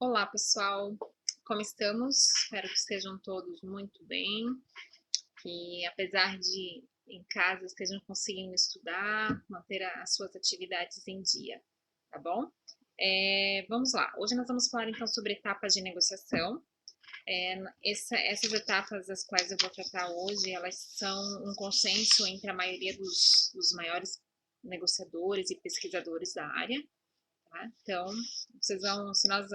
Olá, pessoal! Como estamos? Espero que estejam todos muito bem, que apesar de em casa estejam conseguindo estudar, manter as suas atividades em dia, tá bom? Vamos lá, hoje nós vamos falar então sobre etapas de negociação. Essas etapas das quais eu vou tratar hoje, elas são um consenso entre a maioria dos maiores negociadores e pesquisadores da área. Tá? Então, se nós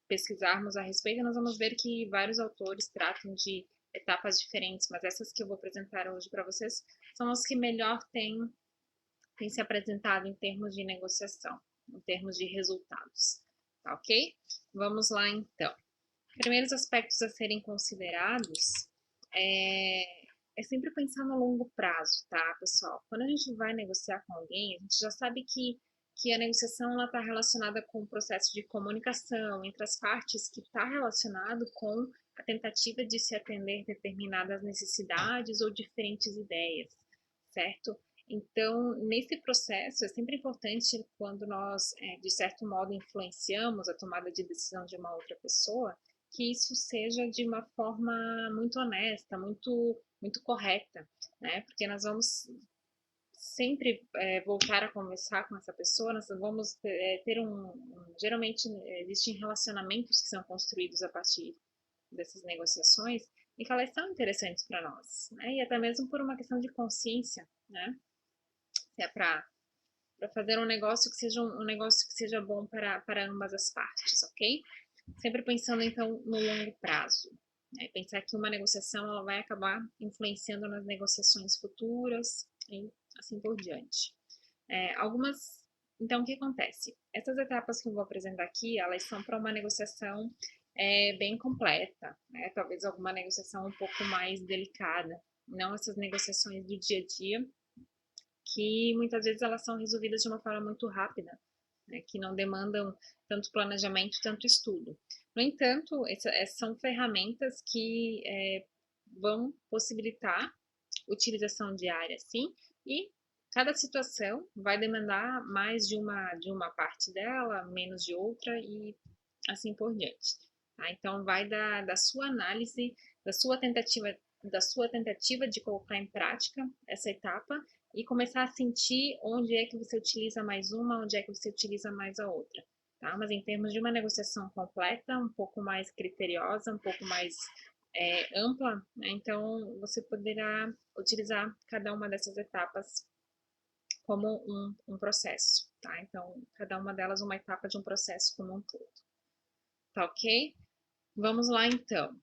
pesquisarmos a respeito, nós vamos ver que vários autores tratam de etapas diferentes, mas essas que eu vou apresentar hoje para vocês são as que melhor têm se apresentado em termos de negociação, em termos de resultados. Tá ok? Vamos lá então. Primeiros aspectos a serem considerados é sempre pensar no longo prazo, tá, pessoal? Quando a gente vai negociar com alguém, a gente já sabe que a negociação está relacionada com o processo de comunicação entre as partes, que está relacionado com a tentativa de se atender determinadas necessidades ou diferentes ideias, certo? Então, nesse processo, é sempre importante quando nós, de certo modo, influenciamos a tomada de decisão de uma outra pessoa, que isso seja de uma forma muito honesta, muito correta, né? Porque nós vamos sempre voltar a conversar com essa pessoa, nós vamos ter geralmente existem relacionamentos que são construídos a partir dessas negociações e que elas são interessantes para nós, né? E até mesmo por uma questão de consciência, né? Se é para fazer um negócio que seja um negócio que seja bom para ambas as partes, ok? Sempre pensando então no longo prazo, né? Pensar que uma negociação ela vai acabar influenciando nas negociações futuras e assim por diante. Então o que acontece? Essas etapas que eu vou apresentar aqui, elas são para uma negociação bem completa, né? Talvez alguma negociação um pouco mais delicada, não essas negociações do dia a dia, que muitas vezes elas são resolvidas de uma forma muito rápida, né, que não demandam tanto planejamento, tanto estudo. No entanto, essas são ferramentas que vão possibilitar utilização diária, sim, e cada situação vai demandar mais de uma parte dela, menos de outra e assim por diante. Tá? Então, vai da sua análise, da sua tentativa de colocar em prática essa etapa e começar a sentir onde é que você utiliza mais uma, onde é que você utiliza mais a outra. Tá? Mas em termos de uma negociação completa, um pouco mais criteriosa, um pouco mais ampla, né? Então você poderá utilizar cada uma dessas etapas como um processo, tá? Então, cada uma delas uma etapa de um processo como um todo. Tá ok? Vamos lá então.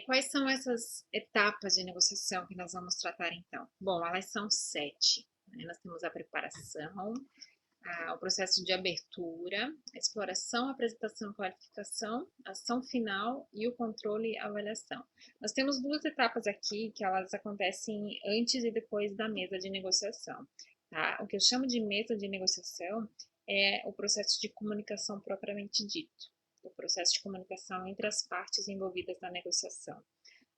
Quais são essas etapas de negociação que nós vamos tratar então? Bom, elas são 7. Né? Nós temos a preparação, o processo de abertura, a exploração, a apresentação, qualificação, ação final e o controle e avaliação. Nós temos duas etapas aqui que elas acontecem antes e depois da mesa de negociação. Tá? O que eu chamo de mesa de negociação é o processo de comunicação propriamente dito, o processo de comunicação entre as partes envolvidas na negociação.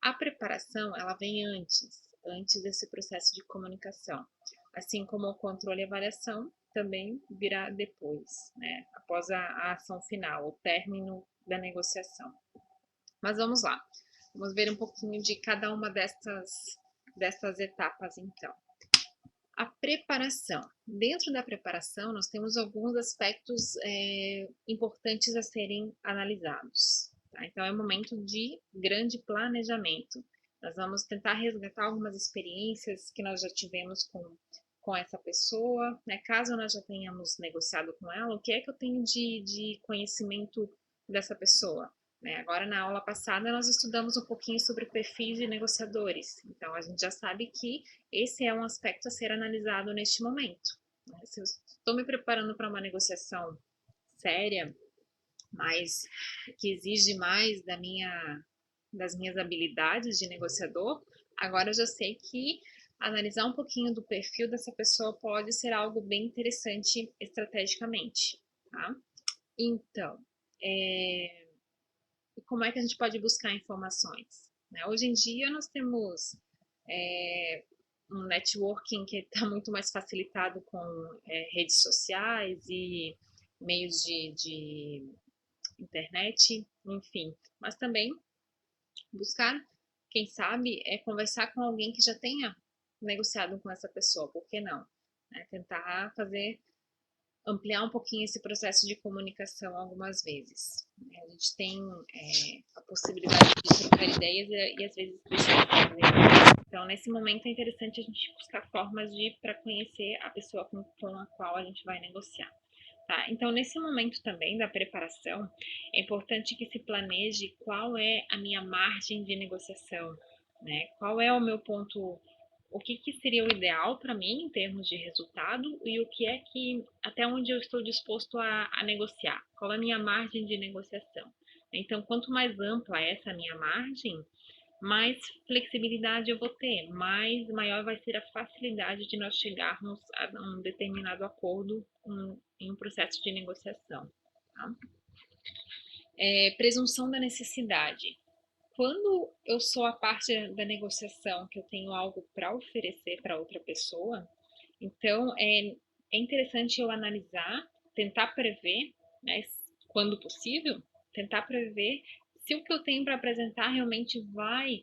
A preparação, ela vem antes desse processo de comunicação, assim como o controle e avaliação também virá depois, né, após a ação final, o término da negociação. Mas vamos lá, vamos ver um pouquinho de cada uma destas etapas então. A preparação. Dentro da preparação, nós temos alguns aspectos importantes a serem analisados. Tá? Então, é um momento de grande planejamento. Nós vamos tentar resgatar algumas experiências que nós já tivemos com essa pessoa, né? Caso nós já tenhamos negociado com ela, o que é que eu tenho de conhecimento dessa pessoa? Né? Agora, na aula passada, nós estudamos um pouquinho sobre perfis de negociadores. Então, a gente já sabe que esse é um aspecto a ser analisado neste momento. Né? Se eu estou me preparando para uma negociação séria, mas que exige mais das minhas habilidades de negociador, agora eu já sei que analisar um pouquinho do perfil dessa pessoa pode ser algo bem interessante estrategicamente. Tá? Então, como é que a gente pode buscar informações? Né? Hoje em dia nós temos um networking que está muito mais facilitado com redes sociais e meios internet, enfim. Mas também buscar, quem sabe, conversar com alguém que já tenha negociado com essa pessoa, por que não? Tentar ampliar um pouquinho esse processo de comunicação algumas vezes. A gente tem a possibilidade de trocar ideias e às vezes deixar de fazer. Então, nesse momento é interessante a gente buscar formas para conhecer a pessoa com a qual a gente vai negociar. Tá? Então, nesse momento também da preparação, é importante que se planeje qual é a minha margem de negociação, né? Qual é o meu ponto, o que seria o ideal para mim em termos de resultado e o que é que, até onde eu estou disposto a negociar, qual é a minha margem de negociação. Então, quanto mais ampla é essa minha margem, mais flexibilidade eu vou ter, maior vai ser a facilidade de nós chegarmos a um determinado acordo em um processo de negociação. Tá? Presunção da necessidade. Quando eu sou a parte da negociação que eu tenho algo para oferecer para outra pessoa, então é interessante eu analisar, tentar prever, né, quando possível, tentar prever se o que eu tenho para apresentar realmente vai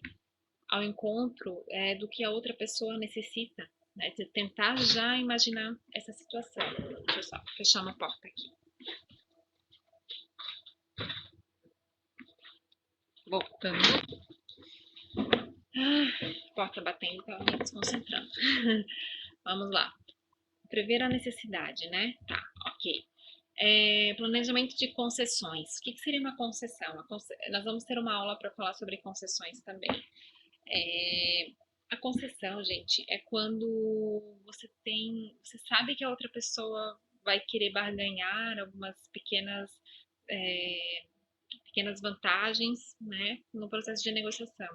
ao encontro do que a outra pessoa necessita, né? De tentar já imaginar essa situação. Deixa eu só fechar uma porta aqui. Voltando. Porta batendo, tava me desconcentrando. Vamos lá. Prever a necessidade, né? Tá, ok. Planejamento de concessões. O que seria uma concessão? Nós vamos ter uma aula para falar sobre concessões também. A concessão, gente, é quando você sabe que a outra pessoa vai querer barganhar algumas pequenas vantagens, né, no processo de negociação.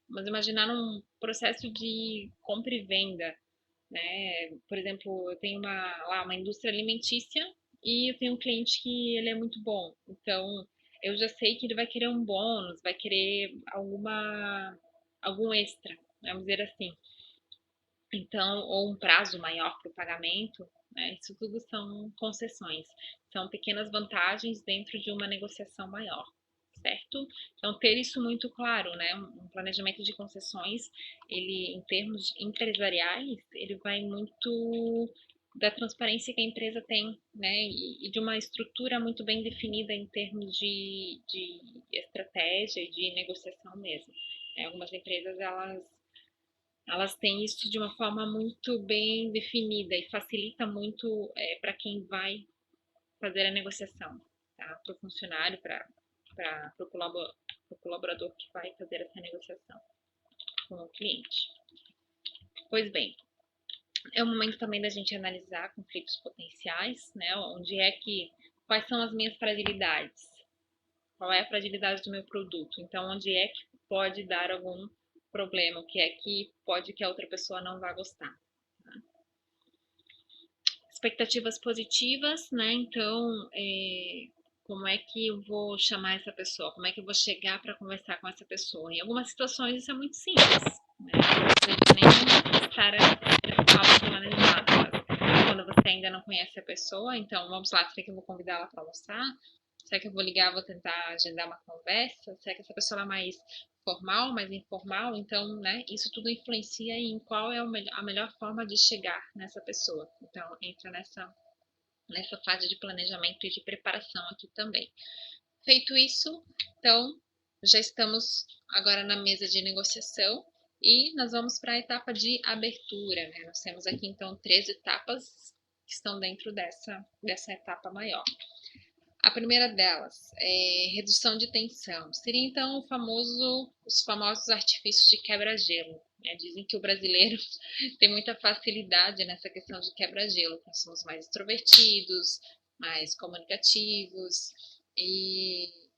Mas imaginar um processo de compra e venda, né? Por exemplo, eu tenho uma indústria alimentícia e eu tenho um cliente que ele é muito bom. Então, eu já sei que ele vai querer um bônus, vai querer algum extra, vamos dizer assim. Então, ou um prazo maior para o pagamento, né? Isso tudo são concessões, são pequenas vantagens dentro de uma negociação maior, certo? Então, ter isso muito claro, né? Um planejamento de concessões, ele, em termos empresariais, ele vai muito da transparência que a empresa tem, né? E de uma estrutura muito bem definida em termos de estratégia e de negociação mesmo. Algumas empresas, elas têm isso de uma forma muito bem definida e facilita muito para quem vai fazer a negociação, tá? Para o funcionário, para o colaborador que vai fazer essa negociação com o cliente. Pois bem, é o momento também da gente analisar conflitos potenciais, né? Quais são as minhas fragilidades? Qual é a fragilidade do meu produto? Então, onde é que pode dar algum problema? O que é que pode que a outra pessoa não vá gostar? Tá? Expectativas positivas, né? Então, como é que eu vou chamar essa pessoa? Como é que eu vou chegar para conversar com essa pessoa? Em algumas situações isso é muito simples, né? Não precisa nem estar algo planejado, mas quando você ainda não conhece a pessoa, então vamos lá, será que eu vou convidá-la para almoçar? Será que eu vou ligar, vou tentar agendar uma conversa? Será que essa pessoa é mais formal, mais informal? Então, né, isso tudo influencia em qual é a melhor forma de chegar nessa pessoa. Então, entra nessa fase de planejamento e de preparação aqui também. Feito isso, então, já estamos agora na mesa de negociação e nós vamos para a etapa de abertura, né? Nós temos aqui, então, 3 etapas que estão dentro dessa etapa maior. A primeira delas é redução de tensão. Seria então os famosos artifícios de quebra-gelo. Né? Dizem que o brasileiro tem muita facilidade nessa questão de quebra-gelo. Nós somos mais extrovertidos, mais comunicativos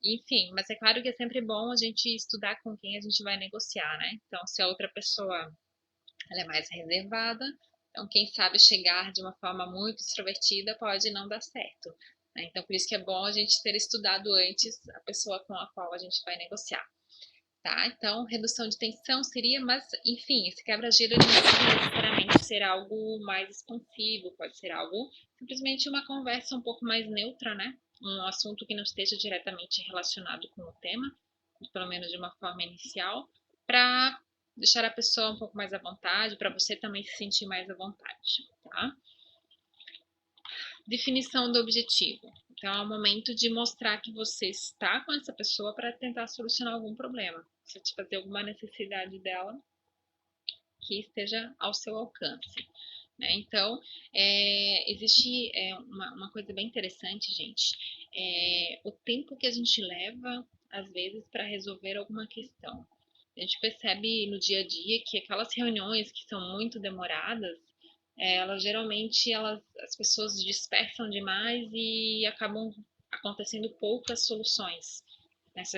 enfim, mas é claro que é sempre bom a gente estudar com quem a gente vai negociar, né? Então, se a outra pessoa ela é mais reservada, então quem sabe chegar de uma forma muito extrovertida pode não dar certo. Né? Então, por isso que é bom a gente ter estudado antes a pessoa com a qual a gente vai negociar. Tá? Então, redução de tensão seria, mas, enfim, esse quebra-gelo não precisa necessariamente ser algo mais expansivo, pode ser algo, simplesmente uma conversa um pouco mais neutra, né? um assunto que não esteja diretamente relacionado com o tema, pelo menos de uma forma inicial, para deixar a pessoa um pouco mais à vontade, para você também se sentir mais à vontade, tá? Definição do objetivo. Então, é o momento de mostrar que você está com essa pessoa para tentar solucionar algum problema, satisfazer alguma necessidade dela que esteja ao seu alcance. Né? Então, existe uma coisa bem interessante, gente, o tempo que a gente leva, às vezes, para resolver alguma questão. A gente percebe no dia a dia que aquelas reuniões que são muito demoradas, elas geralmente as pessoas dispersam demais e acabam acontecendo poucas soluções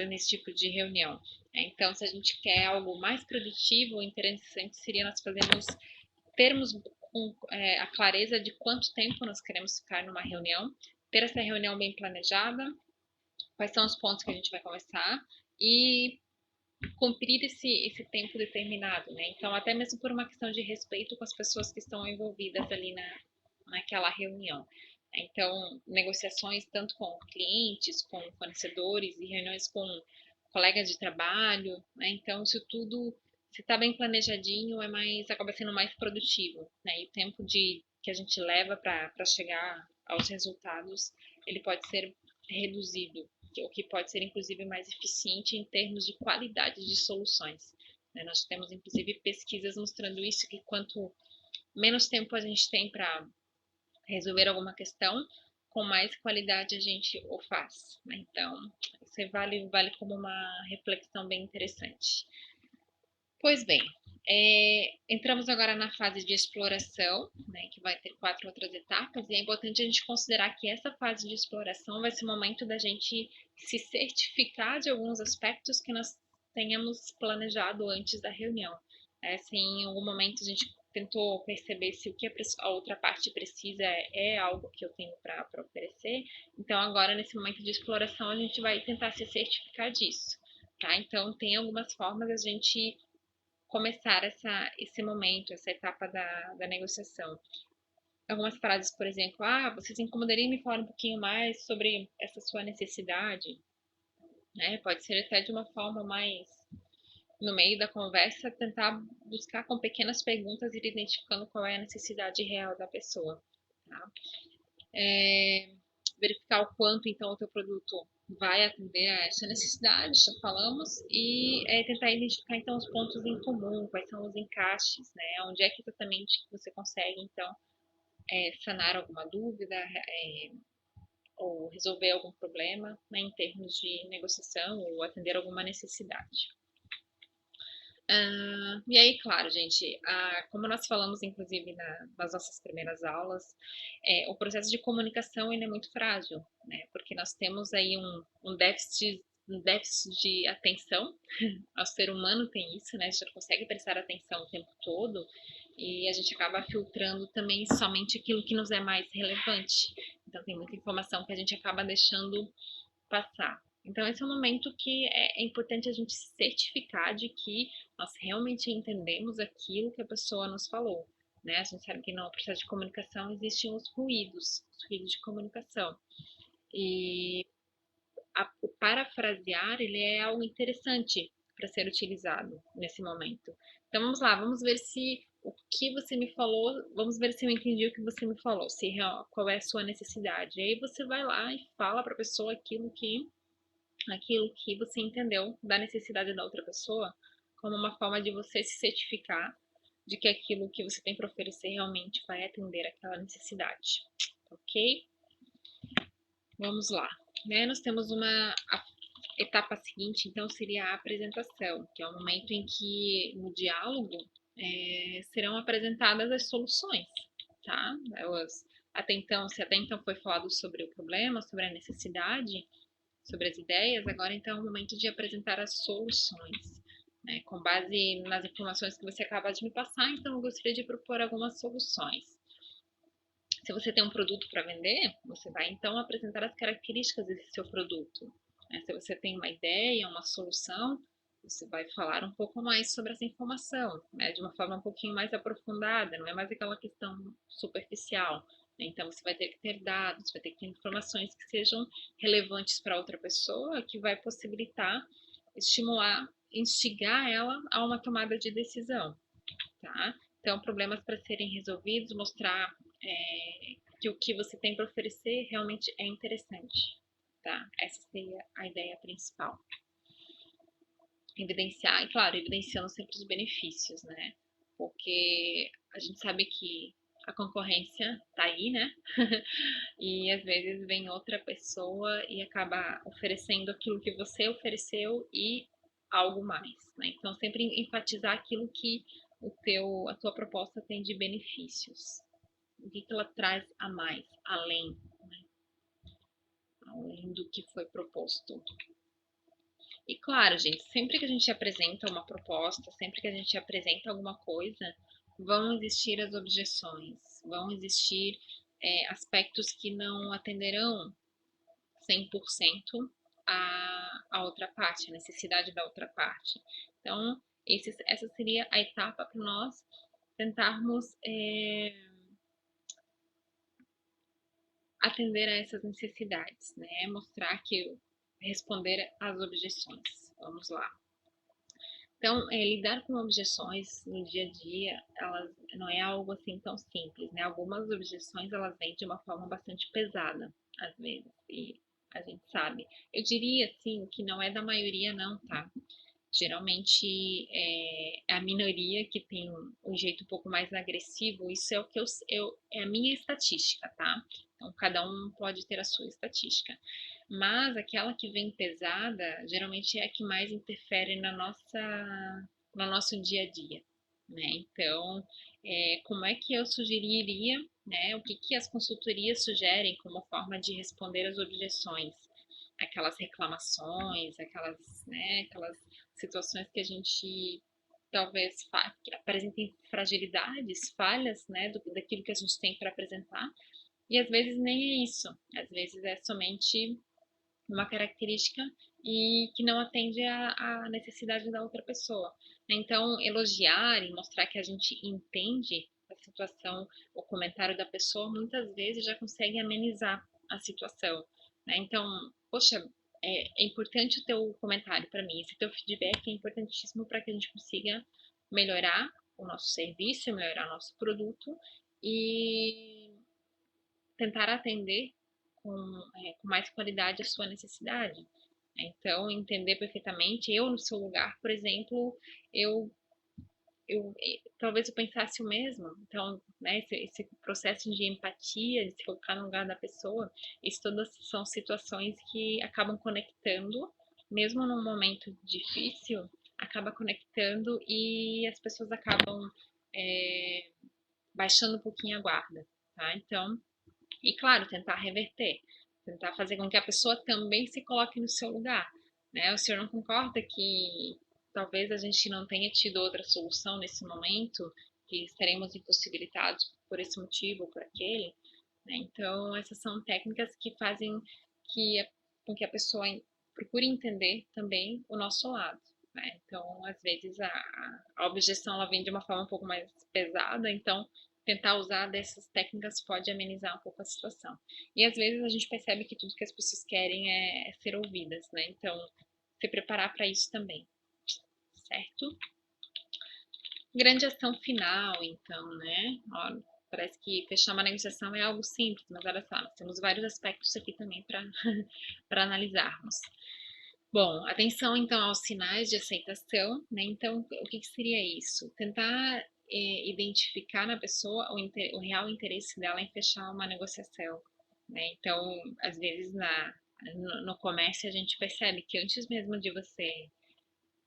nesse tipo de reunião. Então, se a gente quer algo mais produtivo, o interessante seria nós termos a clareza de quanto tempo nós queremos ficar numa reunião, ter essa reunião bem planejada, quais são os pontos que a gente vai conversar e cumprir esse tempo determinado, né? Então, até mesmo por uma questão de respeito com as pessoas que estão envolvidas ali naquela reunião. Então, negociações tanto com clientes, com fornecedores e reuniões com colegas de trabalho, né? Então, isso tudo, se está bem planejadinho, acaba sendo mais produtivo, né? E o tempo que a gente leva para chegar aos resultados, ele pode ser reduzido, o que pode ser inclusive mais eficiente em termos de qualidade de soluções. Né? Nós temos inclusive pesquisas mostrando isso, que quanto menos tempo a gente tem para resolver alguma questão, com mais qualidade a gente o faz. Né? Então, isso vale como uma reflexão bem interessante. Pois bem, entramos agora na fase de exploração, né, que vai ter 4 outras etapas, e é importante a gente considerar que essa fase de exploração vai ser o momento da gente se certificar de alguns aspectos que nós tenhamos planejado antes da reunião. Se em algum momento a gente tentou perceber se o que a outra parte precisa é algo que eu tenho para oferecer, então agora nesse momento de exploração a gente vai tentar se certificar disso. Tá? Então tem algumas formas a gente começar esse momento, essa etapa da negociação. Algumas frases, por exemplo, você se incomodaria em me falar um pouquinho mais sobre essa sua necessidade? Né? Pode ser até de uma forma mais, no meio da conversa, tentar buscar com pequenas perguntas ir identificando qual é a necessidade real da pessoa. Tá? Verificar o quanto, então, o teu produto vai atender a essa necessidade, já falamos, e tentar identificar, então, os pontos em comum, quais são os encaixes, né? Onde é que exatamente você consegue, então, sanar alguma dúvida, ou resolver algum problema, né, em termos de negociação ou atender alguma necessidade. E aí, claro, gente, como nós falamos, inclusive, nas nossas primeiras aulas, o processo de comunicação ele é muito frágil, né? Porque nós temos aí um déficit de atenção. O ser humano tem isso, né? A gente não consegue prestar atenção o tempo todo e a gente acaba filtrando também somente aquilo que nos é mais relevante. Então, tem muita informação que a gente acaba deixando passar. Então, esse é um momento que é importante a gente certificar de que nós realmente entendemos aquilo que a pessoa nos falou. Né? A gente sabe que no processo de comunicação existem os ruídos de comunicação. E o parafrasear, ele é algo interessante para ser utilizado nesse momento. Então, vamos lá, vamos ver se o que você me falou, vamos ver se eu entendi o que você me falou, qual é a sua necessidade. E aí você vai lá e fala para a pessoa aquilo que você entendeu da necessidade da outra pessoa, como uma forma de você se certificar de que aquilo que você tem para oferecer realmente vai atender aquela necessidade, ok? Vamos lá. Né? Nós temos a etapa seguinte, então, seria a apresentação, que é o momento em que, no diálogo, serão apresentadas as soluções, tá? Se até então foi falado sobre o problema, sobre a necessidade, sobre as ideias, agora então é o momento de apresentar as soluções. Né? Com base nas informações que você acaba de me passar, então eu gostaria de propor algumas soluções. Se você tem um produto para vender, você vai então apresentar as características desse seu produto. Né? Se você tem uma ideia, uma solução, você vai falar um pouco mais sobre essa informação, né? De uma forma um pouquinho mais aprofundada, não é mais aquela questão superficial. Então, você vai ter que ter dados, vai ter que ter informações que sejam relevantes para outra pessoa, que vai possibilitar, estimular, instigar ela a uma tomada de decisão, tá? Então, problemas para serem resolvidos, mostrar que o que você tem para oferecer realmente é interessante, tá? Essa seria a ideia principal. Evidenciar, e claro, evidenciando sempre os benefícios, né? Porque a gente sabe que a concorrência tá aí, né? E às vezes vem outra pessoa e acaba oferecendo aquilo que você ofereceu e algo mais, né? Então sempre enfatizar aquilo que a tua proposta tem de benefícios. O que ela traz a mais, além do que foi proposto. E claro, gente, sempre que a gente apresenta uma proposta, sempre que a gente apresenta alguma coisa, vão existir as objeções, vão existir aspectos que não atenderão 100% a outra parte, a necessidade da outra parte. Então, essa seria a etapa para nós tentarmos atender a essas necessidades, né? Mostrar que responder às objeções. Vamos lá. Então, lidar com objeções no dia a dia, elas não é algo assim tão simples, né? Algumas objeções, elas vêm de uma forma bastante pesada, às vezes, e a gente sabe. Eu diria, assim, que não é da maioria não, tá? Geralmente é a minoria que tem um jeito um pouco mais agressivo, isso é o que é a minha estatística, tá? Então, cada um pode ter a sua estatística. Mas aquela que vem pesada, geralmente é a que mais interfere no nosso dia a dia, né? Então, como é que eu sugeriria, né? O que que as consultorias sugerem como forma de responder às objeções? Aquelas reclamações, aquelas situações que a gente talvez que apresentem fragilidades, falhas, né, daquilo que a gente tem para apresentar, e às vezes nem é isso, às vezes é somente uma característica e que não atende à necessidade da outra pessoa. Então, elogiar e mostrar que a gente entende a situação, o comentário da pessoa, muitas vezes já consegue amenizar a situação, né? Então, poxa, é importante o teu comentário para mim, esse teu feedback é importantíssimo para que a gente consiga melhorar o nosso serviço, melhorar o nosso produto e tentar atender com mais qualidade a sua necessidade. Então, entender perfeitamente, eu no seu lugar, por exemplo, eu, talvez eu pensasse o mesmo. Então, né, esse processo de empatia, de se colocar no lugar da pessoa, isso todas são situações que acabam conectando, mesmo num momento difícil, acaba conectando e as pessoas acabam baixando um pouquinho a guarda, tá? Então, e claro, tentar reverter, tentar fazer com que a pessoa também se coloque no seu lugar, né? O senhor não concorda que talvez a gente não tenha tido outra solução nesse momento, que estaremos impossibilitados por esse motivo ou por aquele, né? Então, essas são técnicas que fazem que com que a pessoa procure entender também o nosso lado, né? Então, às vezes a objeção ela vem de uma forma um pouco mais pesada, então tentar usar dessas técnicas pode amenizar um pouco a situação. E às vezes a gente percebe que tudo que as pessoas querem é ser ouvidas, né? Então, se preparar para isso também, certo? Grande ação final, então, né? Ó, parece que fechar uma negociação é algo simples, mas olha só, nós temos vários aspectos aqui também para para analisarmos. Bom, atenção então aos sinais de aceitação, né? Então, o que que seria isso? Tentar identificar na pessoa o real interesse dela em fechar uma negociação, né? Então, às vezes no comércio a gente percebe que antes mesmo de você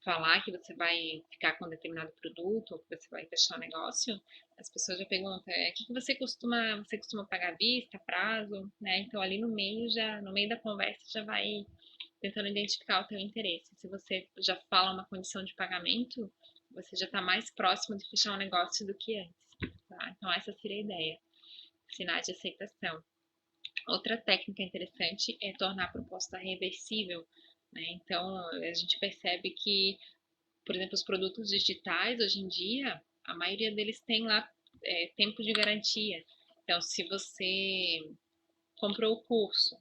falar que você vai ficar com determinado produto ou que você vai fechar um negócio, as pessoas já perguntam, o que que você costuma pagar à vista, prazo, né? Então ali no meio da conversa já vai tentando identificar o teu interesse. Se você já fala uma condição de pagamento, você já está mais próximo de fechar um negócio do que antes, tá? Então essa seria a ideia. Sinais de aceitação. Outra técnica interessante é tornar a proposta reversível, né? Então a gente percebe que, por exemplo, os produtos digitais hoje em dia, a maioria deles tem lá tempo de garantia. Então, se você comprou o curso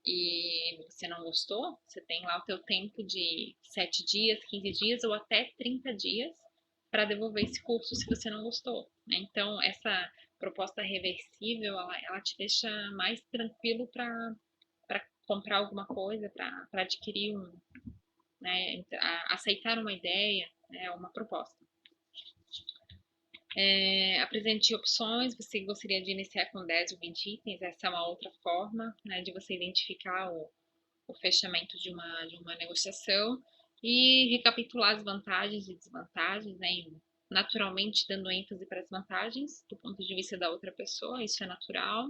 e você não gostou, você tem lá o teu tempo de 7 dias, 15 dias ou até 30 dias para devolver esse curso se você não gostou, né? Então, essa proposta reversível, ela te deixa mais tranquilo para comprar alguma coisa, para adquirir né, aceitar uma ideia, né, uma proposta. Apresente opções, você gostaria de iniciar com 10 ou 20 itens, essa é uma outra forma, né, de você identificar o fechamento de uma negociação e recapitular as vantagens e desvantagens, né, naturalmente dando ênfase para as vantagens do ponto de vista da outra pessoa, isso é natural.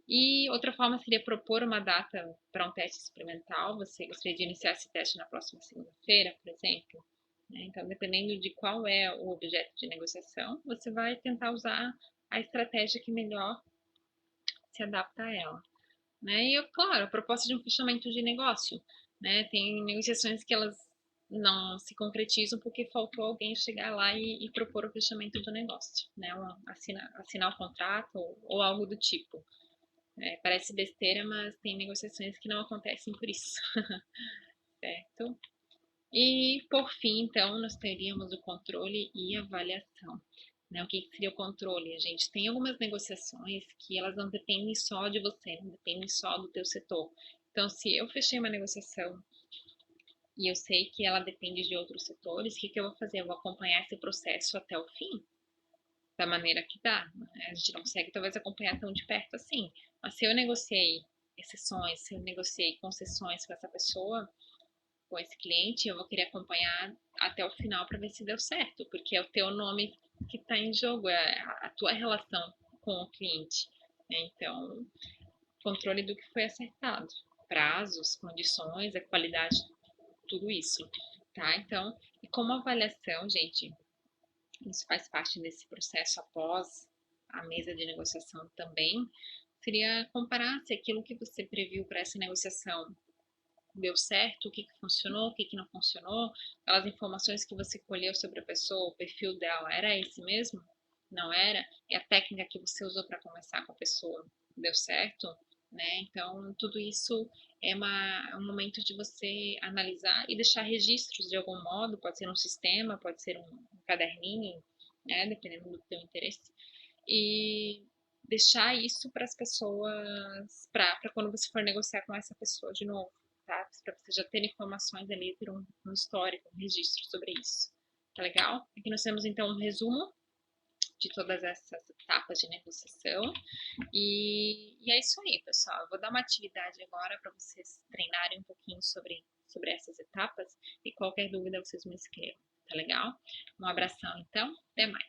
E outra forma seria propor uma data para um teste experimental. Você gostaria de iniciar esse teste na próxima segunda-feira, por exemplo? Então, dependendo de qual é o objeto de negociação, você vai tentar usar a estratégia que melhor se adapta a ela. E, claro, a proposta de um fechamento de negócio. Tem negociações que elas não se concretizam porque faltou alguém chegar lá e propor o fechamento do negócio, assinar o contrato ou algo do tipo. Parece besteira, mas tem negociações que não acontecem por isso, certo? E, por fim, então, nós teríamos o controle e avaliação. O que seria o controle? A gente tem algumas negociações que elas não dependem só de você, não dependem só do teu setor. Então, se eu fechei uma negociação e eu sei que ela depende de outros setores, o que eu vou fazer? Eu vou acompanhar esse processo até o fim, da maneira que dá. A gente não consegue, talvez, acompanhar tão de perto assim. Mas se eu negociei exceções, se eu negociei concessões com essa pessoa, com esse cliente, eu vou querer acompanhar até o final para ver se deu certo, porque é o teu nome que está em jogo, é a tua relação com o cliente. Então, controle do que foi acertado, prazos, condições, a qualidade, tudo isso, tá? Então, e como avaliação, gente, isso faz parte desse processo após a mesa de negociação também, seria comparar se aquilo que você previu para essa negociação deu certo, o que funcionou, o que não funcionou, aquelas informações que você colheu sobre a pessoa, o perfil dela, era esse mesmo? Não era? E a técnica que você usou para conversar com a pessoa deu certo? Então, tudo isso um momento de você analisar e deixar registros de algum modo, pode ser um sistema, pode ser um caderninho, dependendo do teu interesse, e deixar isso para as pessoas, para quando você for negociar com essa pessoa de novo, tá? Para você já ter informações ali, ter um histórico, um registro sobre isso. Tá legal? Aqui nós temos então um resumo de todas essas etapas de negociação. E é isso aí, pessoal. Eu vou dar uma atividade agora para vocês treinarem um pouquinho sobre essas etapas e qualquer dúvida vocês me escrevam, tá legal? Um abração então, até mais.